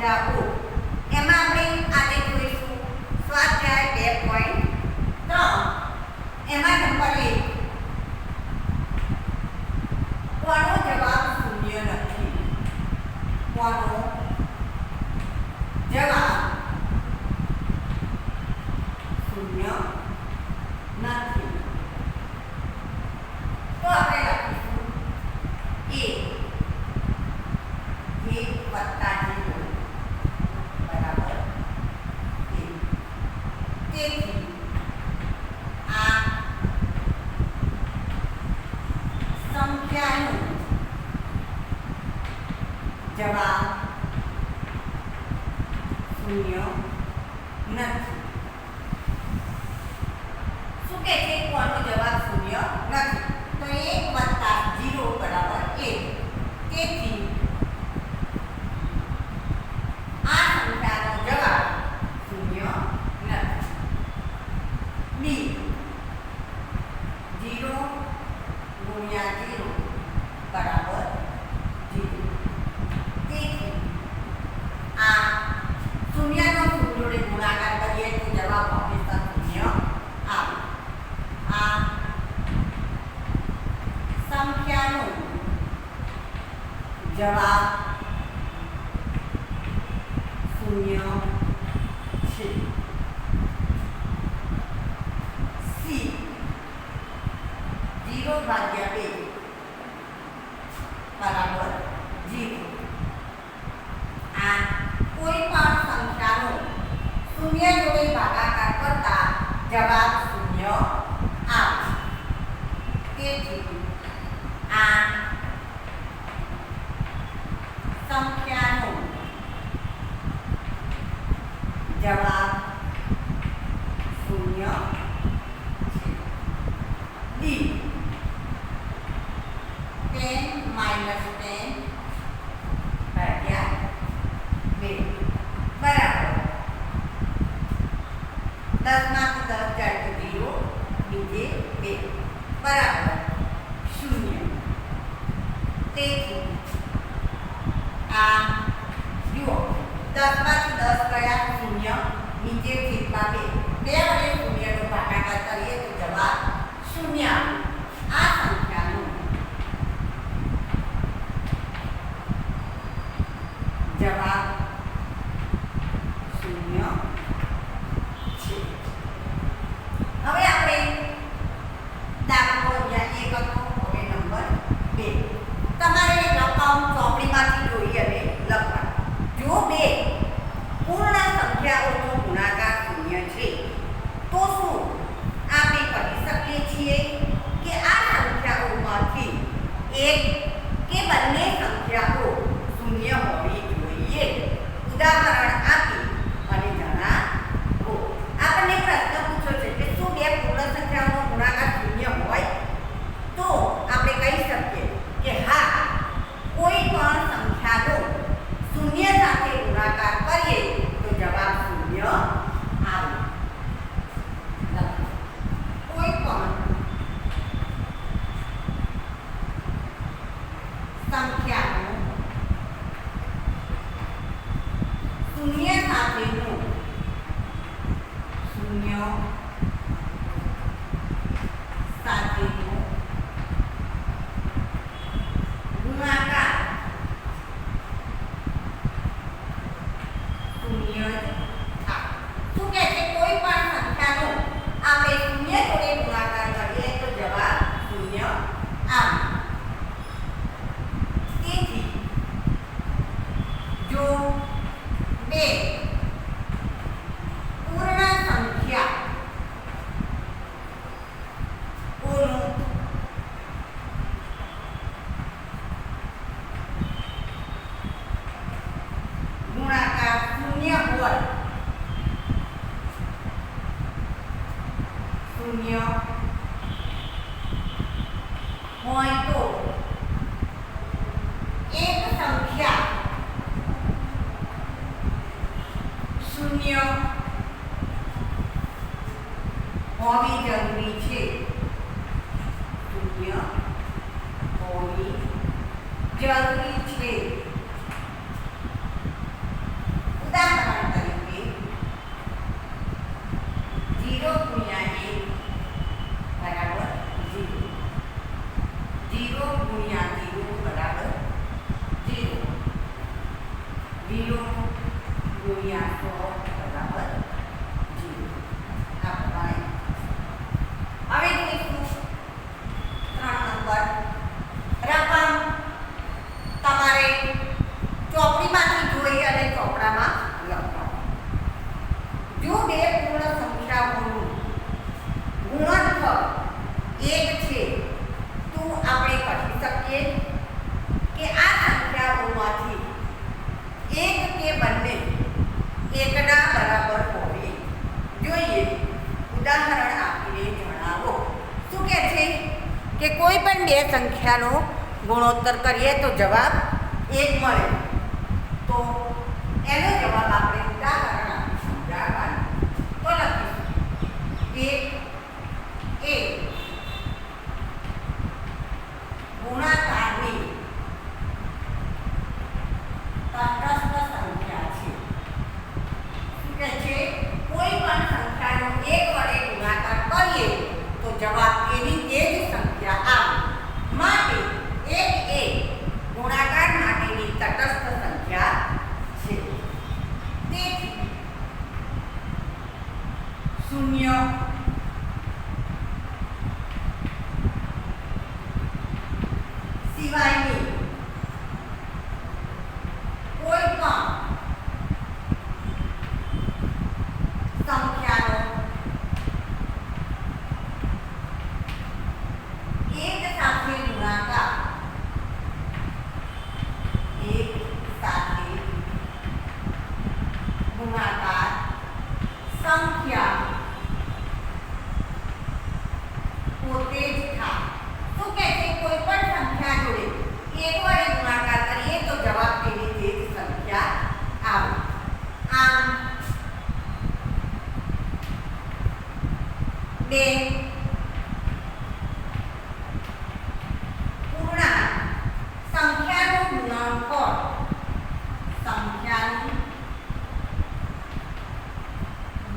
સંખ્યાઓ એમાં આપણે આજે જોઈશું સ્વાધ્યાય 2.3 એમાં નંબર 1 કોનો જવાબ શૂન્ય નથી કોનો જવાબ શૂન્ય નથી તો આપણે લખીશું a વત્તા 0 બરાબર 1 તેથી આ સંખ્યાનો જવાબ શૂન્ય નથી શું કહે છે કોનો જવાબ શૂન્ય નથી તો 1 વત્તા 0 બરાબર 1 તેથી આ સંખ્યાનો જવાબ શૂન્ય નથી બી 0 ગુણ્યા 0 બરાબર 0 તેથી આ શૂન્યનો શૂન્ય જોડે ગુણાકાર કરીએ તો જવાબ હંમેશા શૂન્ય આવે આ સંખ્યાનો જવાબ શૂન્ય છે સી 0 ભાગ્યા 2 બરાબર 0 આ કોઈ પણ સંખ્યાનો શૂન્ય જોડે ભાગાકાર કરતા જવાબ શૂન્ય આવે તેથી આ સંખ્યાનો જવાબ શૂન્ય છે ડી 10 માઈનસ 10 ભાગ્યા 2 બરાબર 10 માંથી 10 જાય તો 0 બીજે 2 બરાબર 0 તેથી આ જુઓ 10 માંથી 10 ગયા 0 નીચે છેદમાં 2 વડે શૂન્યનો ભાગાકાર કરીએ તો જવાબ 0 આવે આ સંખ્યાનો જવાબ 0 છે હવે આપણે દાખલો અહીંયા 1 હતો હવે નંબર 2 તમારે રકમ ચોપડીમાંથી જોઈ અને લખવા જો 2 પૂર્ણ સંખ્યાઓનો ગુણાકાર શૂન્ય છે તો શું આપણે કહી શકીએ છીએ કે આ સંખ્યાઓમાંથી એક કે બંને સંખ્યાઓ શૂન્ય હોવી જોઈએ ઉદાહરણ આપી અને જણાવો આપણને પ્રશ્ન પૂછ્યો છે કે શું 2 પૂર્ણ સંખ્યાઓનો ગુણાકાર શૂન્ય હોય તો આપણે કહી શકીએ કે હા કોઈ પણ સંખ્યાનો શૂન્ય સાથે ગુણાકાર કરીએ તો જવાબ શૂન્ય આવે કોઈ પણ સંખ્યાનો શૂન્ય સાથેનો ગુણાકાર શૂન્ય થાય શું કહે છે કોઈ પણ સંખ્યાનો આપણે શૂન્ય જોડે ગુણાકાર કરીએ તો જવાબ શૂન્ય આવે તેથી જો 2 પૂર્ણ સંખ્યાઓનો ગુણાકાર શૂન્ય હોય તો એક સંખ્યા શૂન્ય હોવી જરૂરી છે શૂન્ય હોવી જરૂરી છે ગુણ્યા 100 બરાબર 0. આ પ્રમાણે હવે જોઈશું 3 નંબર રકમ. તમારે ચોપડીમાંથી જોઈ અને ચોપડામાં લખવાનું. જો બે પૂર્ણ સંખ્યાઓનું ગુણનફળ 1 છે તો આપણે કહી શકીએ કે આ સંખ્યાઓમાંથી એક કે બંને એકના બરાબર હોવી જોઈએ. ઉદાહરણ આપીને જણાવો. શું કહે છે કે કોઈ પણ બે સંખ્યાનો ગુણોત્તર કરીએ તો જવાબ 1 મળે, તો એનો જવાબ આપણે ઉદાહરણ આપી સમજાવવાનું. તો લખીશું 1 એ ગુણાકારની તટસ્થ સંખ્યા છે. શું કહે છે? કોઈ પણ સંખ્યાનો 1 વડે ગુણાકાર કરીએ તો જવાબ એની તે જ સંખ્યા આવે. માટે 1 એ ગુણાકાર માટેની તટસ્થ સંખ્યા છે. તેથી 0 સિવાયની કોઈ પણ સંખ્યાનો 1 સાથે ગુણાકાર સંખ્યા પોતે જ થાય. શું કહે છે? કોઈ પણ સંખ્યા જોડે 1 વડે ગુણાકાર કરીએ તો જવાબ તેની તે જ સંખ્યા આવે. આમ 2 પૂર્ણાંક સંખ્યાનું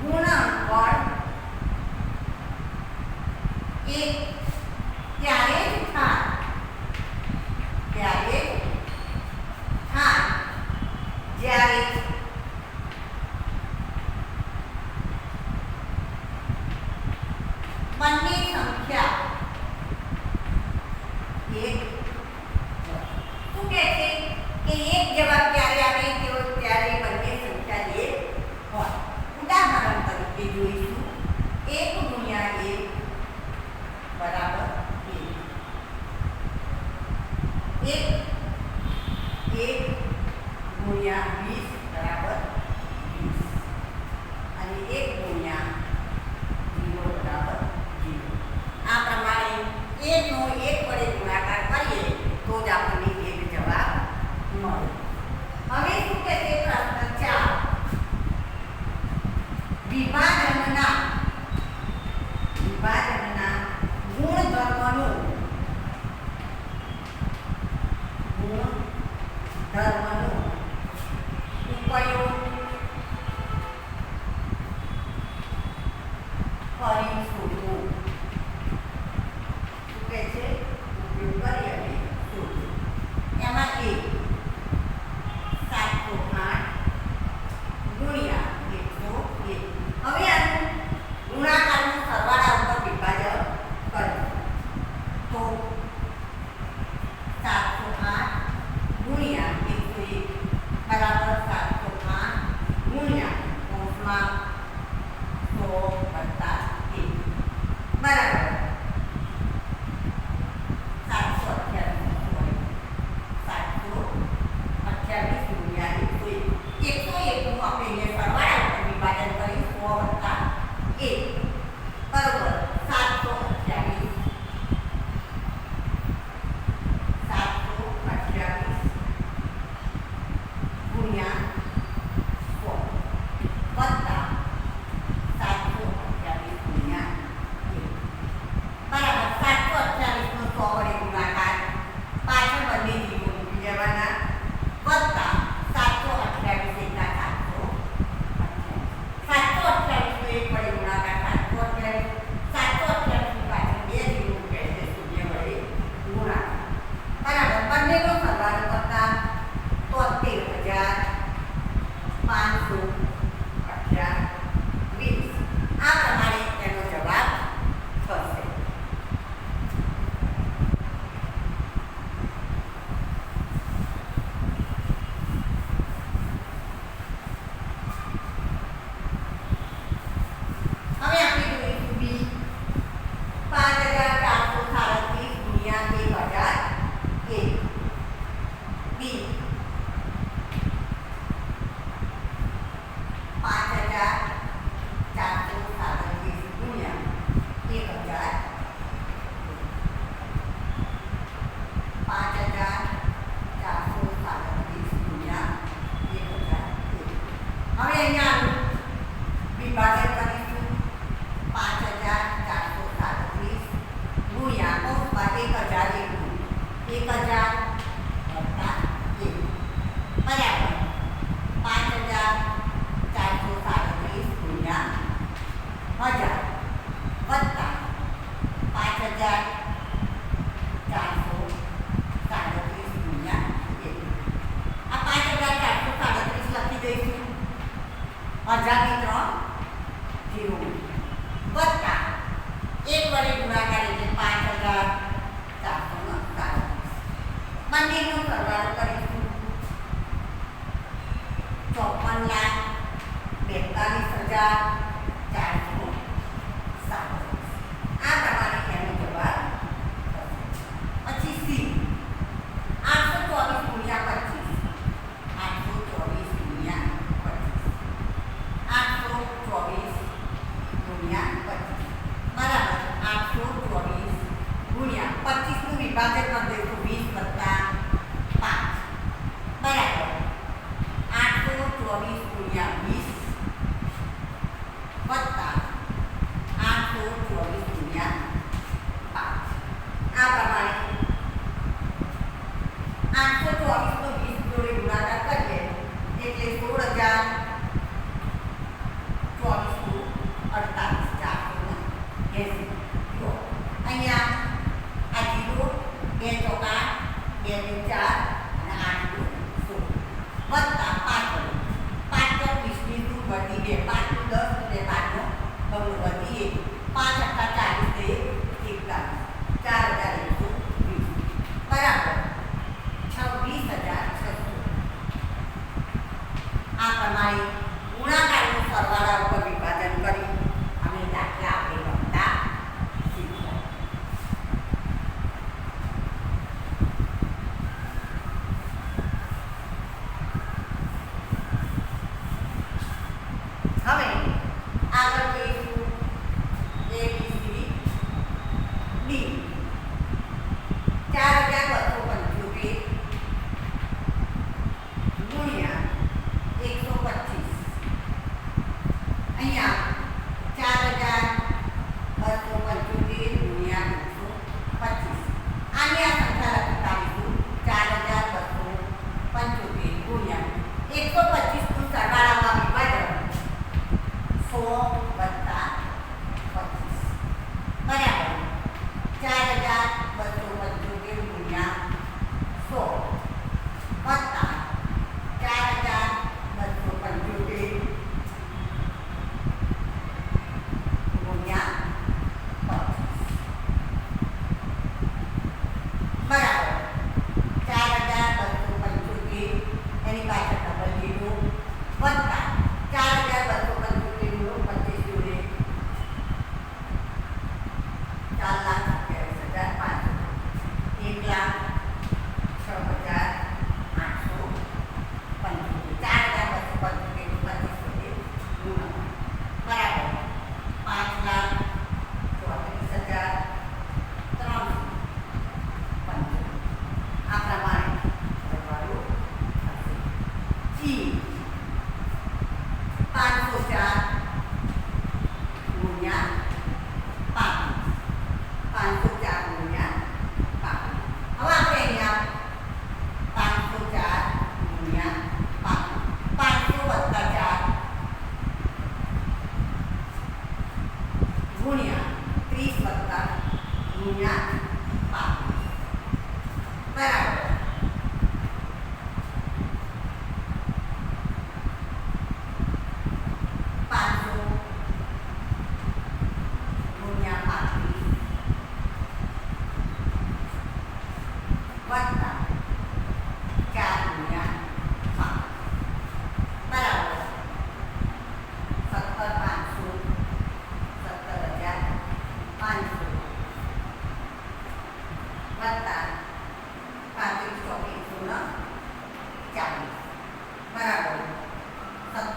ગુણનફળ એક ત્યારે જ થાય જ્યારે 828. આ પ્રમાણે તેનો જવાબ થશે. હવે આપણે જોઈશું બી 5437 ગુણ્યા 1001. બી 5437 ગુણ્યા 1000. 5437 ગુણ્યા 1001. હવે અહીંયા વિભાજન કરીશું. 5437 ગુણ્યા કૌંસમાં 1001 1000 વત્તા 1 બરાબર 5437 ગુણ્યા 1000 વત્તા 5437 ગુણ્યા 1. આ 5437 લખી દઈશું. 1000 ની 3 0 વત્તા 1 વડે ગુણાકાર એટલે 5437. બંનેનો સરવાળો કરીશું. 54,42,437. આ પ્રમાણે એનો જવાબ થશે. પછી સી 824 ગુણ્યા 25. 824 ગુણ્યા 25 બરાબર 824 ગુણ્યા 25 નું વિભાજન કરી દઈશું 20 વત્તા 5 બરાબર 824 ગુણ્યા 20 વત્તા 824 ગુણ્યા 5. આ પ્રમાણે 824 નો 20 જોડે ગુણાકાર કરીએ એટલે 16,024,48,480. જો અહીંયા આ 0 2 ચોકા 2 ને 4 અને 8 નું 16 વત્તા 5 5 20 ની 2 વધી 2 5 નું 10 એટલે 5 નો બમણો વધી 1 5 અઠ્ઠા 40 41 4020 બરાબર 26,600. આ પ્રમાણે ગુણાકારનો સરવાળા ઉપર વિભાજન કરી અમે દાખલા આપણે ગણતા શીખ્યા. હવે આગળ જોઈશું ABCD 4275 ગુણ્યા 125. અહીંયા 4275 ગુણ્યા 125. આની આ સંખ્યા લખી કાઢીશું. 4275 ગુણ્યા 125 નું સરવાળામાં વિભાજન 100 વત્તા 25 બરાબર 4275 ગુણ્યા 100 વત્તા 4275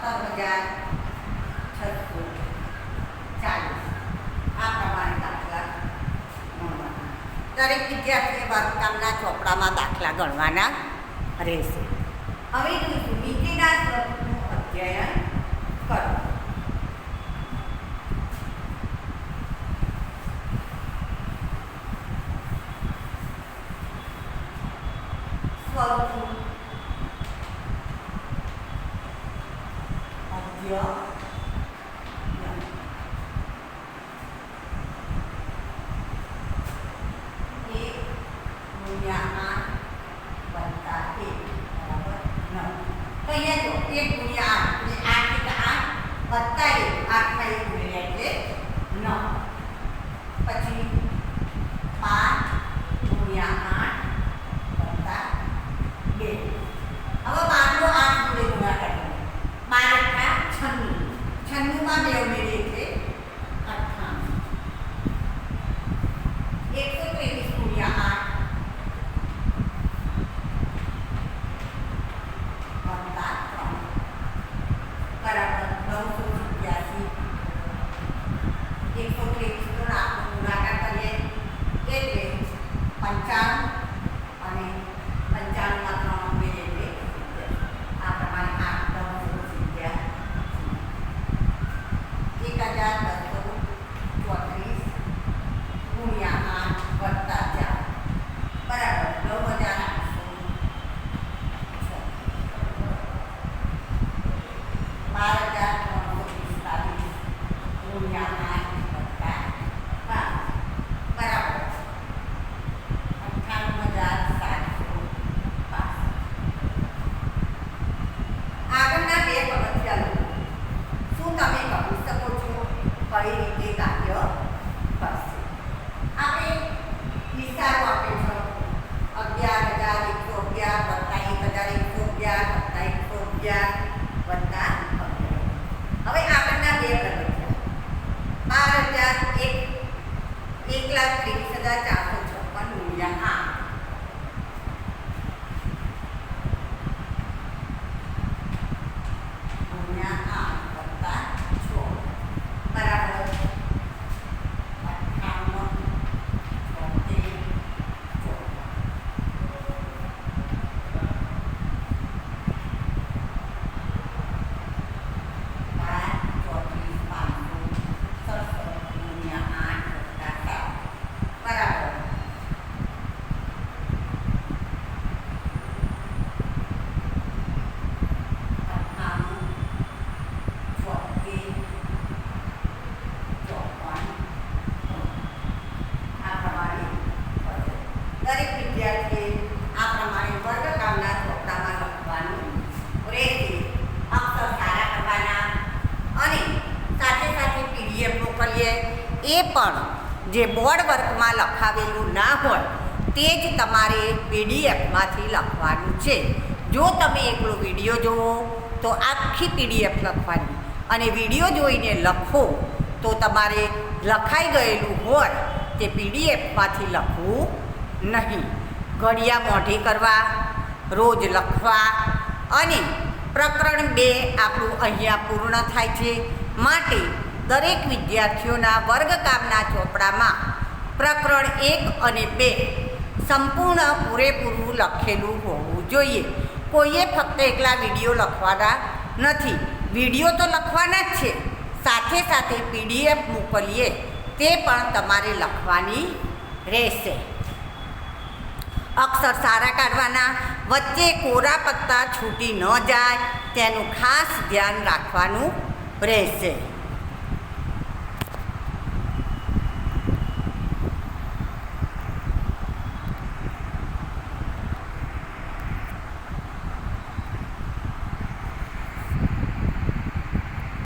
17,640 આ પ્રમાણે દાખલા ગણવાના. દરેક વિદ્યાર્થીએ વર્ગકામના ચોપડામાં દાખલા ગણવાના રહેશે. હવે જોઈશું નીચેના સ્વરૂપનું અધ્યયન કરો. સ્વરૂપનું અધ્યયન. એ પણ જે બોર્ડ વર્કમાં લખાવેલું ના હોય તે જ તમારે પીડીએફમાંથી લખવાનું છે. જો તમે એકલો વિડીયો જુઓ તો આખી પીડીએફ લખવાની, અને વિડીયો જોઈને લખો તો તમારે લખાઈ ગયેલું હોય તે પીડીએફમાંથી લખવું નહીં. ઘડિયા મોઢે કરવા, રોજ લખવા, અને પ્રકરણ 2 આપણું અહીંયા પૂર્ણ થાય છે. માટે દરેક વિદ્યાર્થીઓના વર્ગકામના ચોપડામાં પ્રકરણ 1 અને 2 સંપૂર્ણ પૂરેપૂરું લખેલું હોવું જોઈએ. કોઈએ ફક્ત એકલા વિડીયો લખવાના નથી, વિડીયો તો લખવાના જ છે, સાથે સાથે પીડીએફ મોકલીએ તે પણ તમારે લખવાની રહેશે. અક્ષર સારા કાઢવાના, વચ્ચે કોરા પત્તા છૂટી ન જાય તેનું ખાસ ધ્યાન રાખવાનું રહેશે.